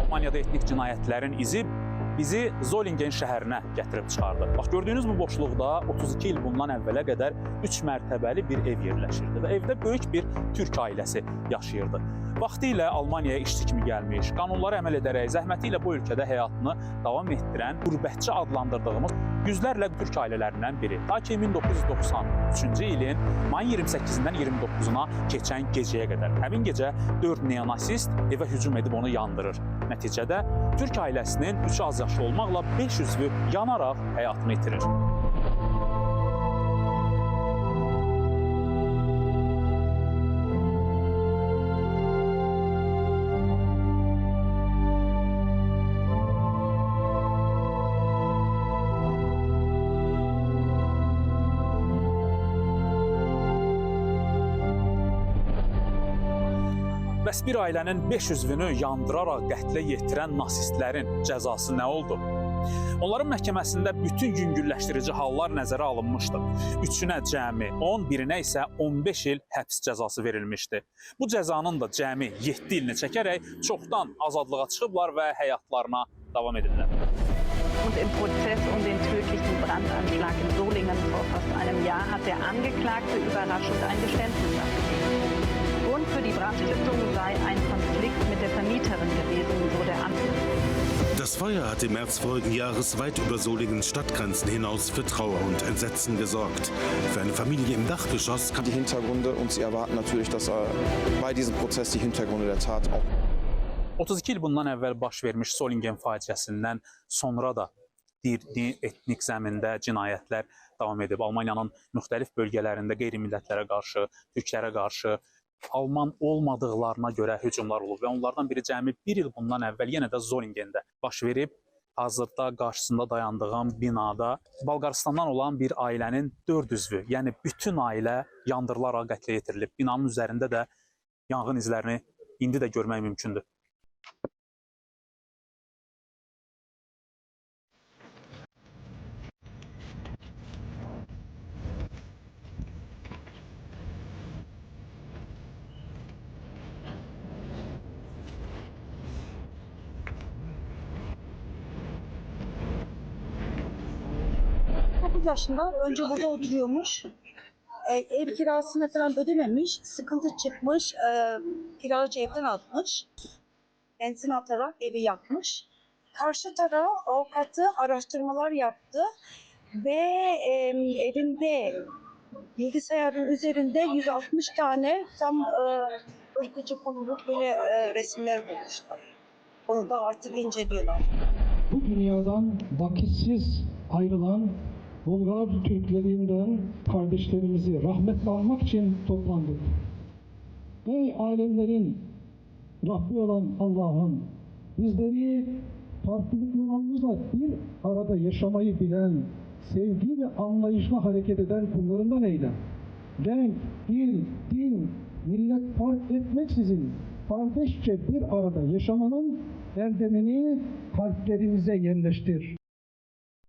Almaniyada etnik cinayətlərin izi bizi Zolingen şəhərinə gətirib çıxardı. Bax, gördüyünüz bu boşluqda 32 il bundan əvvələ qədər 3 mərtəbəli bir ev yerləşirdi və evdə böyük bir türk ailəsi yaşayırdı. Vaxtilə Almaniyaya işçi kimi gəlmiş, qanunlara əməl edərək zəhməti ilə bu ölkədə həyatını davam etdirən qürbətçi adlandırdığımız yüzlərlə türk ailələrindən biri. Ta ki 1993-cü ilin mayın 28-dən 29-una keçən gecəyə qədər. Həmin gecə 4 neonasist evə hücum edib onu yandırır. Nəticədə türk ailəsinin 3 az yaşlı olmaqla 5 üzvü yanaraq həyatını itirir. Bəs bir ailənin 5 üzvünü yandıraraq qətlə yetirən nasistlərin cəzası nə oldu? Onların məhkəməsində bütün yüngülləşdirici hallar nəzərə alınmışdı. Üçünə cəmi 10, birinə isə 15 il həbs cəzası verilmişdi. Bu cəzanın da cəmi 7 ilini çəkərək çoxdan azadlığa çıxıblar və həyatlarına davam edirlər. Und im Prozess den tödlichen Brandanschlag in Solingen vor fast einem Jahr hat der Angeklagte überraschend ein Geständnis abgegeben. Grund für die Brandstiftung sei ein Konflikt mit der Vermieterin gewesen, so der Anwalt. Das Feuer hat im März vorigen Jahres weit über Solingens Stadtgrenzen hinaus für Trauer und Entsetzen gesorgt. Für eine Familie im Dachgeschoss Die Hintergründe und sie erwarten natürlich, dass bei diesem Prozess die Hintergründe der Tat auch 32 il bundan əvvəl baş vermiş Solingen faciəsindən sonra da dini, etnik zəmində cinayətlər davam edib. Almaniyanın müxtəlif bölgələrində qeyri-millətlərə qarşı, türklərə qarşı Alman olmadıqlarına görə hücumlar olub və onlardan biri cəmi 1 il bundan əvvəl yenə də Zolingendə baş verib. Hazırda qarşısında dayandığım binada Balqaristandan olan bir ailənin 4 üzvü, yəni bütün ailə yandırılaraq qətlə yetirilib. Binanın üzərində də yanğın izlərini indi də görmək mümkündür. Yaşında önce burada oturuyormuş. Ev kirasını falan ödememiş. Sıkıntı çıkmış. Kiracı evden atmış. Benzin atarak evi yakmış. Karşı taraf avukatı araştırmalar yaptı. Ve evinde bilgisayarın üzerinde 160 tane tam ırkçı konuluk böyle resimler bulmuşlar. Onu da artık inceliyorlar. Bu dünyadan vakitsiz ayrılan Bulgar Türklerinden kardeşlerimizi rahmetle almak için toplandık. Ey alemlerin Rabbi olan Allah'ım, bizleri farklılıklarımızla bir arada yaşamayı bilen, sevgi ve anlayışla hareket eden kullarından eyle. Renk, dil, din, millet fark etmeksizin kardeşçe bir arada yaşamanın erdemini kalplerimize yerleştir.